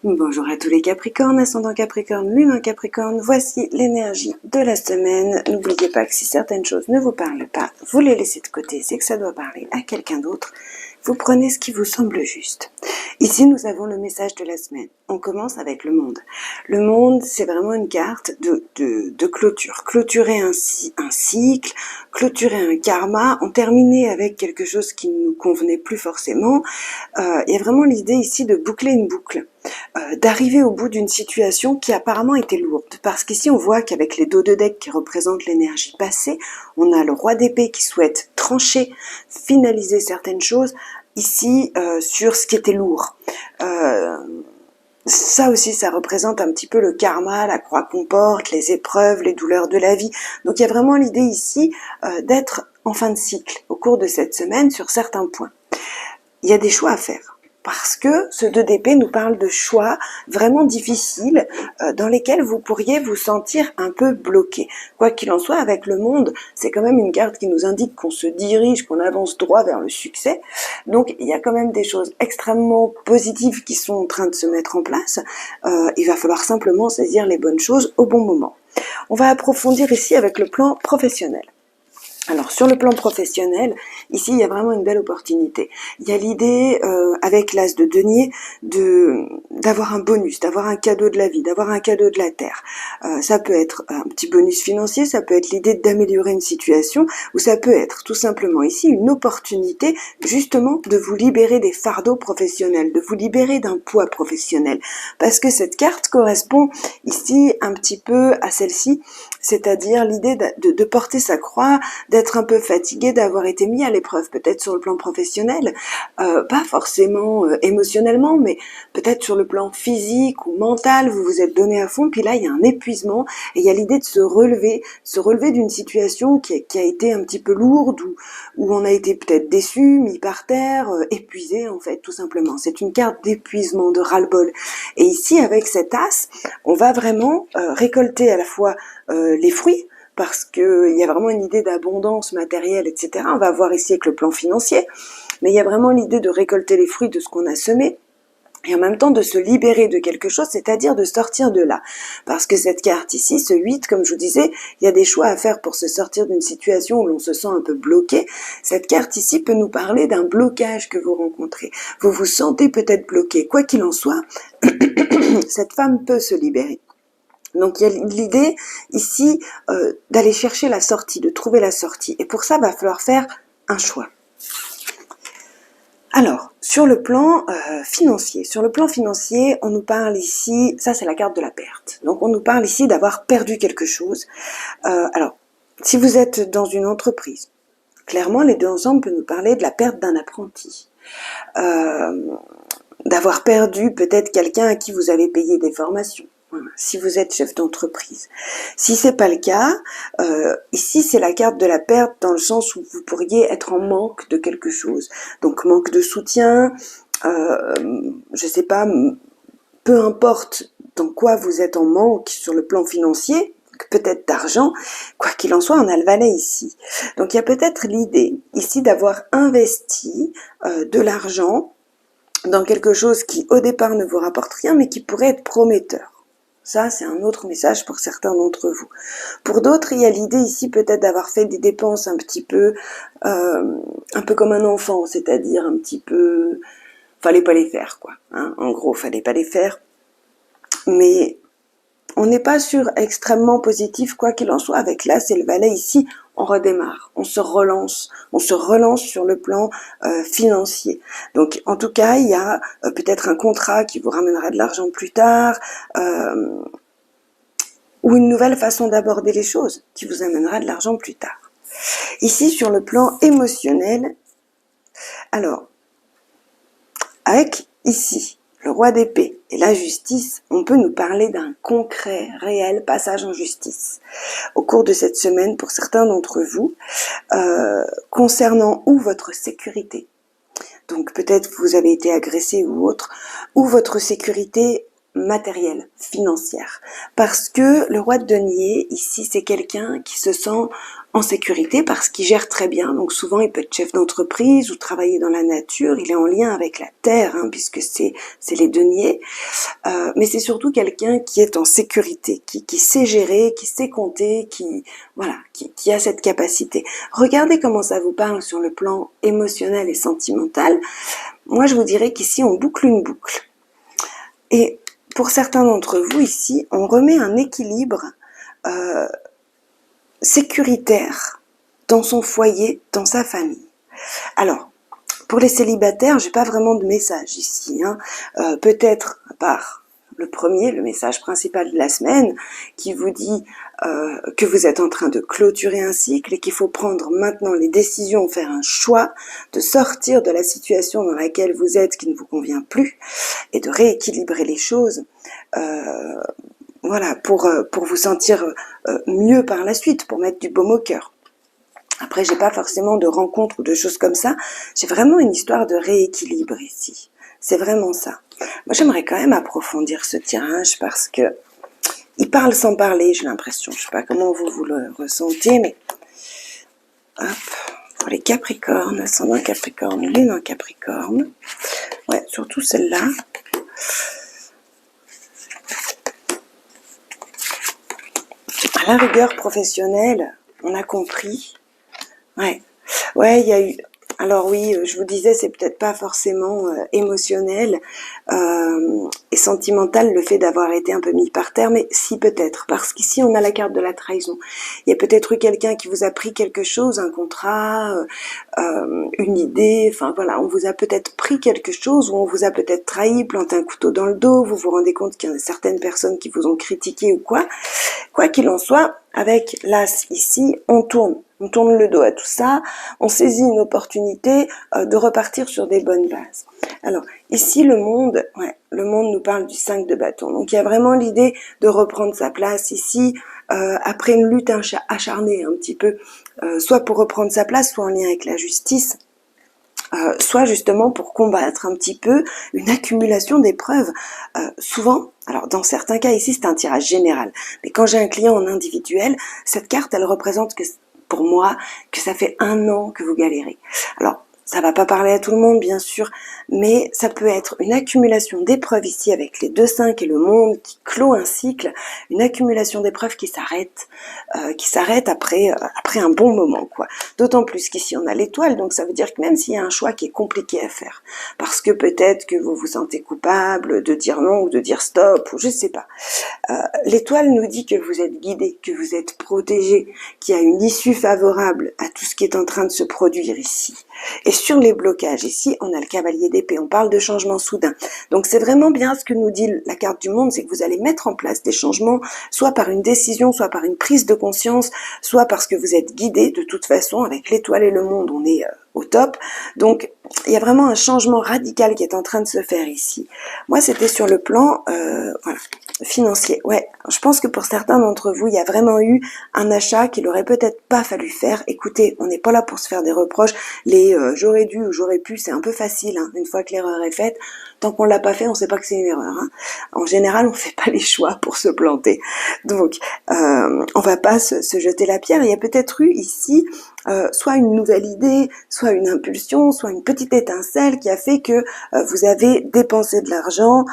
Bonjour à tous les Capricornes, ascendant Capricorne, lune en Capricorne, voici l'énergie de la semaine. N'oubliez pas que si certaines choses ne vous parlent pas, vous les laissez de côté, c'est que ça doit parler à quelqu'un d'autre. Vous prenez ce qui vous semble juste. Ici, nous avons le message de la semaine. On commence avec le monde. Le monde, c'est vraiment une carte de clôture. Clôturer un cycle, clôturer un karma, en terminer avec quelque chose qui ne nous convenait plus forcément. Il y a vraiment l'idée ici de boucler une boucle. D'arriver au bout d'une situation qui apparemment était lourde. Parce qu'ici, on voit qu'avec les dos de deck qui représentent l'énergie passée, on a le roi d'épée qui souhaite trancher, finaliser certaines choses, ici, sur ce qui était lourd. Ça aussi, ça représente un petit peu le karma, la croix qu'on porte, les épreuves, les douleurs de la vie. Donc, il y a vraiment l'idée ici d'être en fin de cycle au cours de cette semaine sur certains points. Il y a des choix à faire. Parce que ce 2 d'épée nous parle de choix vraiment difficiles dans lesquels vous pourriez vous sentir un peu bloqué. Quoi qu'il en soit, avec le monde, c'est quand même une carte qui nous indique qu'on se dirige, qu'on avance droit vers le succès. Donc il y a quand même des choses extrêmement positives qui sont en train de se mettre en place. Il va falloir simplement saisir les bonnes choses au bon moment. On va approfondir ici avec le plan professionnel. Alors sur le plan professionnel, ici il y a vraiment une belle opportunité. Il y a l'idée avec l'as de denier d'avoir un bonus, d'avoir un cadeau de la vie, d'avoir un cadeau de la terre. Ça peut être un petit bonus financier, ça peut être l'idée d'améliorer une situation, ou ça peut être tout simplement ici une opportunité justement de vous libérer des fardeaux professionnels, de vous libérer d'un poids professionnel. Parce que cette carte correspond ici un petit peu à celle-ci, c'est-à-dire l'idée de porter sa croix, d'être un peu fatigué, d'avoir été mis à l'épreuve, peut-être sur le plan professionnel, pas forcément émotionnellement, mais peut-être sur le plan physique ou mental, vous vous êtes donné à fond, puis là il y a un épuisement, et il y a l'idée de se relever d'une situation qui a été un petit peu lourde, où on a été peut-être déçu, mis par terre, épuisé en fait, tout simplement. C'est une carte d'épuisement, de ras-le-bol. Et ici, avec cet as, on va vraiment récolter à la fois les fruits, parce qu'il y a vraiment une idée d'abondance matérielle, etc. On va voir ici avec le plan financier, mais il y a vraiment l'idée de récolter les fruits de ce qu'on a semé, et en même temps de se libérer de quelque chose, c'est-à-dire de sortir de là. Parce que cette carte ici, ce 8, comme je vous disais, il y a des choix à faire pour se sortir d'une situation où l'on se sent un peu bloqué. Cette carte ici peut nous parler d'un blocage que vous rencontrez. Vous vous sentez peut-être bloqué. Quoi qu'il en soit, cette femme peut se libérer. Donc il y a l'idée ici d'aller chercher la sortie, de trouver la sortie. Et pour ça, il va falloir faire un choix. Alors, sur le plan financier, on nous parle ici, ça c'est la carte de la perte. Donc on nous parle ici d'avoir perdu quelque chose. Alors, si vous êtes dans une entreprise, clairement les deux ensemble peuvent nous parler de la perte d'un apprenti. D'avoir perdu peut-être quelqu'un à qui vous avez payé des formations. Voilà, si vous êtes chef d'entreprise. Si c'est pas le cas, ici c'est la carte de la perte dans le sens où vous pourriez être en manque de quelque chose. Donc manque de soutien, je sais pas, peu importe dans quoi vous êtes en manque sur le plan financier, peut-être d'argent, quoi qu'il en soit, on a le valet ici. Donc il y a peut-être l'idée ici d'avoir investi de l'argent dans quelque chose qui au départ ne vous rapporte rien mais qui pourrait être prometteur. Ça, c'est un autre message pour certains d'entre vous. Pour d'autres, il y a l'idée ici peut-être d'avoir fait des dépenses un peu comme un enfant, c'est-à-dire un petit peu, fallait pas les faire quoi. Hein, en gros, fallait pas les faire. Mais on n'est pas sur extrêmement positif, quoi qu'il en soit. Avec l'as et le valet ici, on redémarre, on se relance sur le plan financier. Donc, en tout cas, il y a peut-être un contrat qui vous ramènera de l'argent plus tard, ou une nouvelle façon d'aborder les choses qui vous amènera de l'argent plus tard. Ici, sur le plan émotionnel, alors, avec ici le roi d'épée et la justice, on peut nous parler d'un concret, réel passage en justice au cours de cette semaine pour certains d'entre vous, concernant ou votre sécurité. Donc peut-être que vous avez été agressé ou autre, ou votre sécurité matérielle, financière. Parce que le roi de denier, ici, c'est quelqu'un qui se sent en sécurité parce qu'il gère très bien. Donc souvent, il peut être chef d'entreprise ou travailler dans la nature. Il est en lien avec la terre, hein, puisque c'est les deniers. Mais c'est surtout quelqu'un qui est en sécurité, qui sait gérer, qui sait compter, voilà, qui a cette capacité. Regardez comment ça vous parle sur le plan émotionnel et sentimental. Moi, je vous dirais qu'ici, on boucle une boucle. Et pour certains d'entre vous ici, on remet un équilibre sécuritaire dans son foyer, dans sa famille. Alors, pour les célibataires, j'ai pas vraiment de message ici, hein. Peut-être à part le premier, le message principal de la semaine, qui vous dit que vous êtes en train de clôturer un cycle et qu'il faut prendre maintenant les décisions, faire un choix, de sortir de la situation dans laquelle vous êtes qui ne vous convient plus et de rééquilibrer les choses. Voilà, pour vous sentir mieux par la suite, pour mettre du baume au cœur. Après, j'ai pas forcément de rencontres ou de choses comme ça. J'ai vraiment une histoire de rééquilibre ici. C'est vraiment ça. Moi, j'aimerais quand même approfondir ce tirage parce que il parle sans parler, j'ai l'impression. Je sais pas comment vous le ressentez, mais hop, pour les Capricornes, ascendant Capricorne, lune en Capricorne. Ouais, surtout celle-là. À la rigueur professionnelle, on a compris. Ouais, il y a eu... Alors oui, je vous disais, c'est peut-être pas forcément émotionnel et sentimental le fait d'avoir été un peu mis par terre, mais si peut-être, parce qu'ici on a la carte de la trahison. Il y a peut-être eu quelqu'un qui vous a pris quelque chose, un contrat, une idée, enfin voilà, on vous a peut-être pris quelque chose ou on vous a peut-être trahi, planté un couteau dans le dos, vous vous rendez compte qu'il y a certaines personnes qui vous ont critiqué ou quoi. Quoi qu'il en soit, avec l'As ici, on tourne le dos à tout ça, on saisit une opportunité de repartir sur des bonnes bases. Alors, ici, le monde nous parle du 5 de bâton. Donc, il y a vraiment l'idée de reprendre sa place ici, après une lutte acharnée un petit peu, soit pour reprendre sa place, soit en lien avec la justice, soit justement pour combattre un petit peu une accumulation d'épreuves. Souvent, alors dans certains cas ici, c'est un tirage général, mais quand j'ai un client en individuel, cette carte, elle représente que pour moi, que ça fait 1 an que vous galérez. Alors, ça va pas parler à tout le monde, bien sûr, mais ça peut être une accumulation d'épreuves ici avec les 2-5 et le monde qui clôt un cycle, une accumulation d'épreuves qui s'arrête après un bon moment, quoi. D'autant plus qu'ici on a l'étoile, donc ça veut dire que même s'il y a un choix qui est compliqué à faire, parce que peut-être que vous vous sentez coupable de dire non ou de dire stop, ou je sais pas, l'étoile nous dit que vous êtes guidé, que vous êtes protégé, qu'il y a une issue favorable à tout ce qui est en train de se produire ici. Et sur les blocages, ici, on a le cavalier d'épée, on parle de changement soudain. Donc c'est vraiment bien ce que nous dit la carte du monde, c'est que vous allez mettre en place des changements, soit par une décision, soit par une prise de conscience, soit parce que vous êtes guidé de toute façon, avec l'étoile et le monde, on est au top. Donc il y a vraiment un changement radical qui est en train de se faire ici. Moi, c'était sur le plan voilà, financier. Ouais, je pense que pour certains d'entre vous, il y a vraiment eu un achat qu'il aurait peut-être pas fallu faire. Écoutez, on n'est pas là pour se faire des reproches. Les j'aurais dû ou j'aurais pu, c'est un peu facile, hein. Une fois que l'erreur est faite, tant qu'on l'a pas fait, on sait pas que c'est une erreur, hein. En général, on fait pas les choix pour se planter. Donc, on va pas se jeter la pierre. Il y a peut-être eu ici soit une nouvelle idée, soit une impulsion, soit une petite étincelle qui a fait que vous avez dépensé de l'argent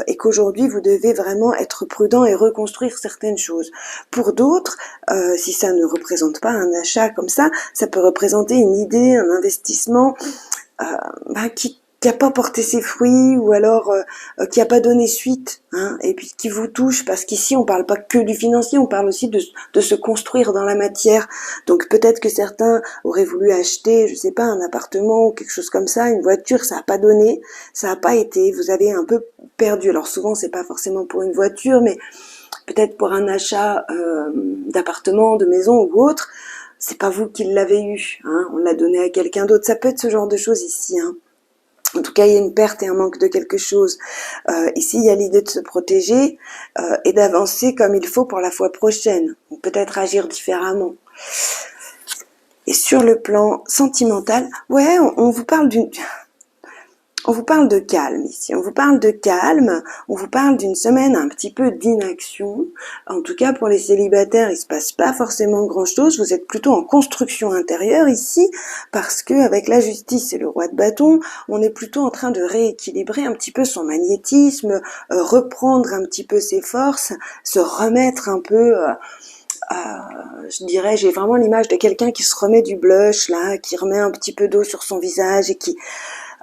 et qu'aujourd'hui vous devez vraiment être prudent et reconstruire certaines choses. Pour d'autres, si ça ne représente pas un achat comme ça peut représenter une idée, un investissement qui n'a pas porté ses fruits ou alors qui n'a pas donné suite, hein, et puis qui vous touche, parce qu'ici on parle pas que du financier, on parle aussi de se construire dans la matière. Donc peut-être que certains auraient voulu acheter, je sais pas, un appartement ou quelque chose comme ça, une voiture, ça n'a pas donné, ça n'a pas été, vous avez un peu perdu. Alors souvent c'est pas forcément pour une voiture, mais peut-être pour un achat d'appartement, de maison ou autre, c'est pas vous qui l'avez eu, hein, on l'a donné à quelqu'un d'autre. Ça peut être ce genre de choses ici, hein. En tout cas, il y a une perte et un manque de quelque chose. Ici, il y a l'idée de se protéger et d'avancer comme il faut pour la fois prochaine. Ou peut-être agir différemment. Et sur le plan sentimental, ouais, on vous parle d'une... On vous parle de calme ici, on vous parle de calme, on vous parle d'une semaine un petit peu d'inaction. En tout cas, pour les célibataires, il se passe pas forcément grand-chose. Vous êtes plutôt en construction intérieure ici, parce que avec la justice et le roi de bâton, on est plutôt en train de rééquilibrer un petit peu son magnétisme, reprendre un petit peu ses forces, se remettre un peu... je dirais, j'ai vraiment l'image de quelqu'un qui se remet du blush là, qui remet un petit peu d'eau sur son visage et qui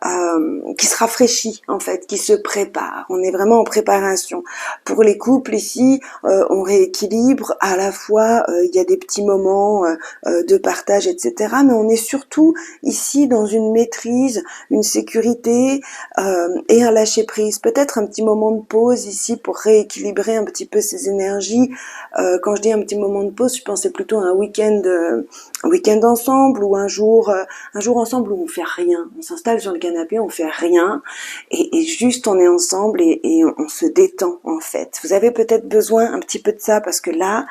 se rafraîchit en fait, qui se prépare. On est vraiment en préparation. Pour les couples ici, on rééquilibre. À la fois, il y a des petits moments de partage, etc. Mais on est surtout ici dans une maîtrise, une sécurité et un lâcher prise. Peut-être un petit moment de pause ici pour rééquilibrer un petit peu ses énergies. Quand je dis un petit moment de pause, je pensais plutôt à un week-end ensemble ou un jour ensemble où on fait rien. On s'installe sur le canapé, on fait rien et juste on est ensemble et on se détend en fait. Vous avez peut-être besoin un petit peu de ça parce que là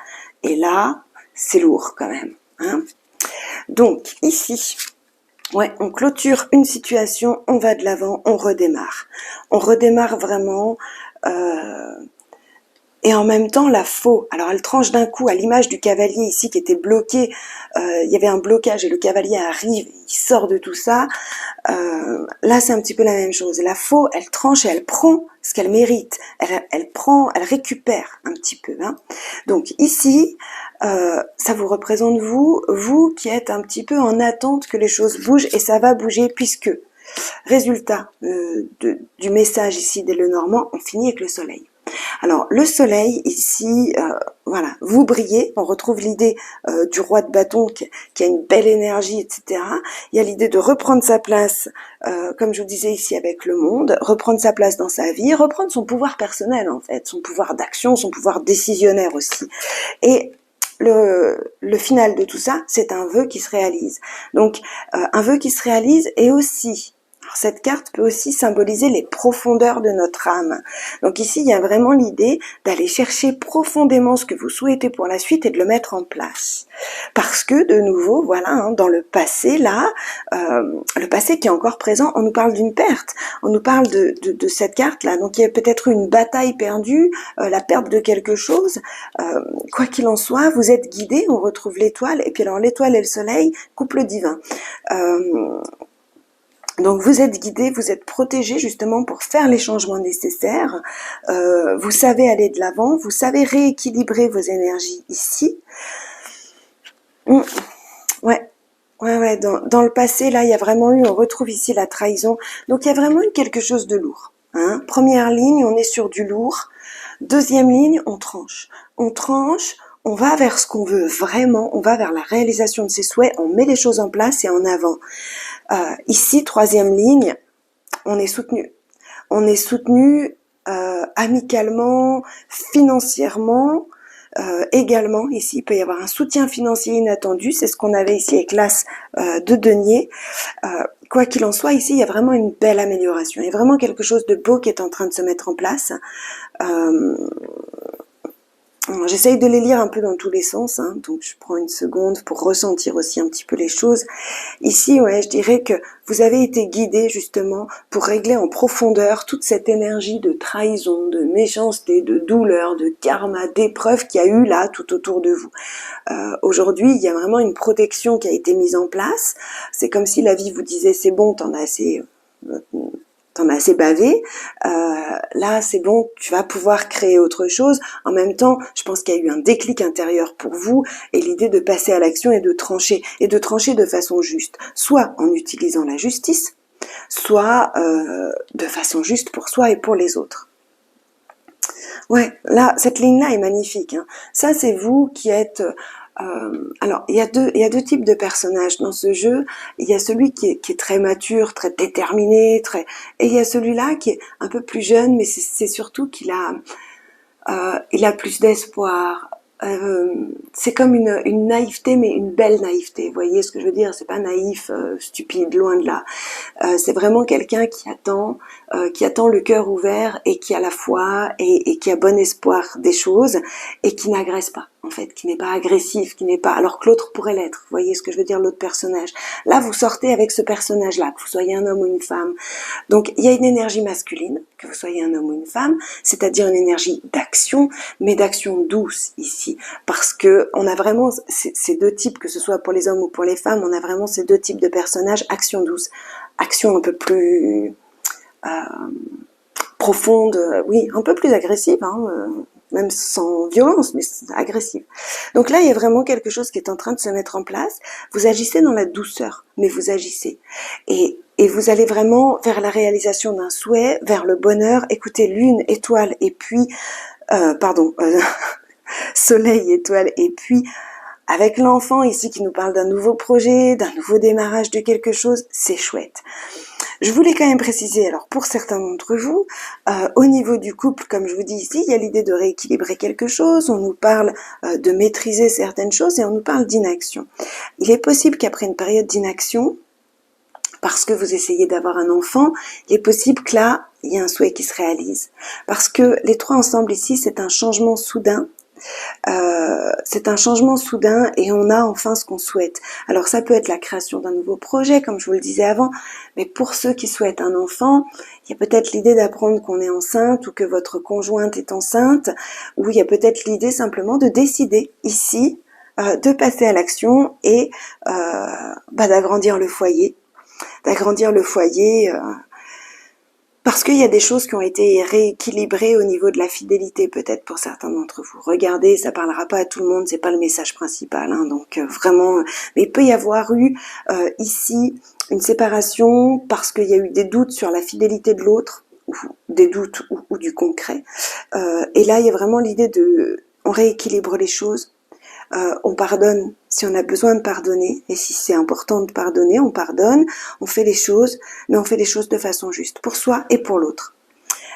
et là, c'est lourd quand même. Hein. Donc ici, ouais, on clôture une situation, on va de l'avant, on redémarre. On redémarre vraiment... Et en même temps, la faux. Alors, elle tranche d'un coup à l'image du cavalier ici qui était bloqué. Il y avait un blocage et le cavalier arrive, il sort de tout ça. Là, c'est un petit peu la même chose. La faux, elle tranche et elle prend ce qu'elle mérite. Elle récupère un petit peu. Hein. Donc ici, ça vous représente vous qui êtes un petit peu en attente que les choses bougent et ça va bouger puisque, résultat du message ici des Lenormand, on finit avec le soleil. Alors, le soleil, ici, voilà, vous brillez, on retrouve l'idée du roi de bâton qui a une belle énergie, etc. Il y a l'idée de reprendre sa place, comme je vous disais ici avec le monde, reprendre sa place dans sa vie, reprendre son pouvoir personnel, en fait, son pouvoir d'action, son pouvoir décisionnaire aussi. Et le final de tout ça, c'est un vœu qui se réalise. Donc, un vœu qui se réalise est aussi... Alors, cette carte peut aussi symboliser les profondeurs de notre âme. Donc ici, il y a vraiment l'idée d'aller chercher profondément ce que vous souhaitez pour la suite et de le mettre en place. Parce que, de nouveau, voilà, hein, dans le passé, là, le passé qui est encore présent, on nous parle d'une perte. On nous parle de cette carte-là. Donc il y a peut-être une bataille perdue, la perte de quelque chose. Quoi qu'il en soit, vous êtes guidé, on retrouve l'étoile. Et puis alors, l'étoile et le soleil, couple divin. Donc vous êtes guidé, vous êtes protégé justement pour faire les changements nécessaires. Vous savez aller de l'avant, vous savez rééquilibrer vos énergies ici. Ouais. Dans le passé, là, il y a vraiment eu, on retrouve ici la trahison. Donc il y a vraiment eu quelque chose de lourd. Hein. Première ligne, on est sur du lourd. Deuxième ligne, on tranche. On tranche, on va vers ce qu'on veut vraiment, on va vers la réalisation de ses souhaits, on met les choses en place et en avant. Ici, troisième ligne, on est soutenu. On est soutenu amicalement, financièrement, également. Ici, il peut y avoir un soutien financier inattendu. C'est ce qu'on avait ici avec l'as de denier. Quoi qu'il en soit, ici, il y a vraiment une belle amélioration. Il y a vraiment quelque chose de beau qui est en train de se mettre en place. J'essaye de les lire un peu dans tous les sens, hein, donc je prends une seconde pour ressentir aussi un petit peu les choses. Ici, ouais, je dirais que vous avez été guidé justement pour régler en profondeur toute cette énergie de trahison, de méchanceté, de douleur, de karma, d'épreuve qu'il y a eu là tout autour de vous. Aujourd'hui, il y a vraiment une protection qui a été mise en place. C'est comme si la vie vous disait c'est bon, t'en as assez bavé, là c'est bon, tu vas pouvoir créer autre chose. En même temps, je pense qu'il y a eu un déclic intérieur pour vous et l'idée de passer à l'action et de trancher de façon juste, soit en utilisant la justice, soit de façon juste pour soi et pour les autres. Ouais, là, cette ligne-là est magnifique. Hein. Ça, c'est vous qui êtes... alors, il y a deux types de personnages dans ce jeu. Il y a celui qui est très mature, très déterminé, et il y a celui-là qui est un peu plus jeune, mais c'est surtout qu'il a plus d'espoir. C'est comme une naïveté, mais une belle naïveté. Vous voyez ce que je veux dire? C'est pas naïf, stupide, loin de là. C'est vraiment quelqu'un qui attend le cœur ouvert et qui a la foi et qui a bon espoir des choses et qui n'agresse pas. en fait, qui n'est pas agressif, qui n'est pas, alors que l'autre pourrait l'être. Vous voyez ce que je veux dire, l'autre personnage. Là, vous sortez avec ce personnage-là, que vous soyez un homme ou une femme. Donc, il y a une énergie masculine, que vous soyez un homme ou une femme, c'est-à-dire une énergie d'action, mais d'action douce ici, parce que on a vraiment ces deux types, que ce soit pour les hommes ou pour les femmes, on a vraiment ces deux types de personnages, action douce, action un peu plus profonde, oui, un peu plus agressive, hein, même sans violence, mais agressive. Donc là, il y a vraiment quelque chose qui est en train de se mettre en place. Vous agissez dans la douceur, mais vous agissez. Et vous allez vraiment vers la réalisation d'un souhait, vers le bonheur. Écoutez, lune, étoile, et puis, soleil, étoile, et puis, avec l'enfant ici qui nous parle d'un nouveau projet, d'un nouveau démarrage de quelque chose, c'est chouette. Je voulais quand même préciser, alors pour certains d'entre vous, au niveau du couple, comme je vous dis ici, il y a l'idée de rééquilibrer quelque chose, on nous parle de maîtriser certaines choses et on nous parle d'inaction. Il est possible qu'après une période d'inaction, parce que vous essayez d'avoir un enfant, il est possible que là, il y ait un souhait qui se réalise. Parce que les trois ensemble ici, c'est un changement soudain. C'est un changement soudain et on a enfin ce qu'on souhaite. Alors ça peut être la création d'un nouveau projet, comme je vous le disais avant, mais pour ceux qui souhaitent un enfant, il y a peut-être l'idée d'apprendre qu'on est enceinte ou que votre conjointe est enceinte, ou il y a peut-être l'idée simplement de décider ici de passer à l'action et d'agrandir le foyer. Parce qu'il y a des choses qui ont été rééquilibrées au niveau de la fidélité, peut-être pour certains d'entre vous. Regardez, ça parlera pas à tout le monde, c'est pas le message principal, hein, donc vraiment. Mais il peut y avoir eu ici une séparation parce qu'il y a eu des doutes sur la fidélité de l'autre, ou des doutes ou du concret. Et là, il y a vraiment l'idée de, on rééquilibre les choses. On pardonne si on a besoin de pardonner, et si c'est important de pardonner, on pardonne, on fait les choses, mais on fait les choses de façon juste, pour soi et pour l'autre.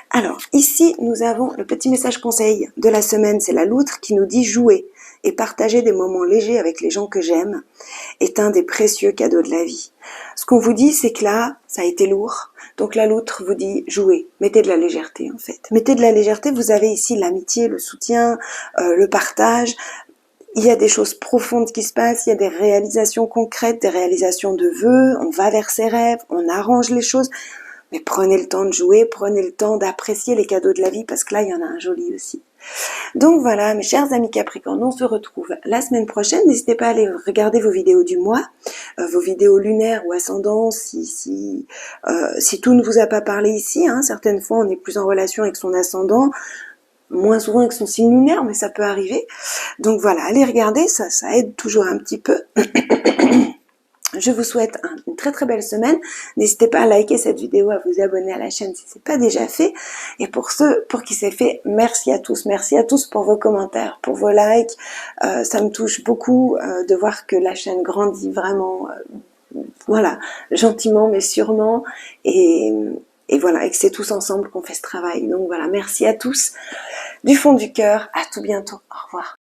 Alors, ici, nous avons le petit message conseil de la semaine, c'est la loutre qui nous dit jouer et partager des moments légers avec les gens que j'aime est un des précieux cadeaux de la vie. Ce qu'on vous dit, c'est que là, ça a été lourd, donc la loutre vous dit jouez, mettez de la légèreté en fait. Mettez de la légèreté, vous avez ici l'amitié, le soutien, le partage. Il y a des choses profondes qui se passent, il y a des réalisations concrètes, des réalisations de vœux, on va vers ses rêves, on arrange les choses, mais prenez le temps de jouer, prenez le temps d'apprécier les cadeaux de la vie, parce que là, il y en a un joli aussi. Donc voilà, mes chers amis Capricorne, on se retrouve la semaine prochaine. N'hésitez pas à aller regarder vos vidéos du mois, vos vidéos lunaires ou ascendants, si tout ne vous a pas parlé ici, hein, certaines fois on est plus en relation avec son ascendant, moins souvent avec son signe lunaire, mais ça peut arriver. Donc voilà, allez regarder, ça aide toujours un petit peu. Je vous souhaite une très très belle semaine. N'hésitez pas à liker cette vidéo, à vous abonner à la chaîne si ce n'est pas déjà fait. Et pour ceux pour qui c'est fait, merci à tous. Merci à tous pour vos commentaires, pour vos likes. Ça me touche beaucoup de voir que la chaîne grandit vraiment, voilà, gentiment mais sûrement. Et voilà, et que c'est tous ensemble qu'on fait ce travail. Donc voilà, merci à tous. Du fond du cœur, à tout bientôt. Au revoir.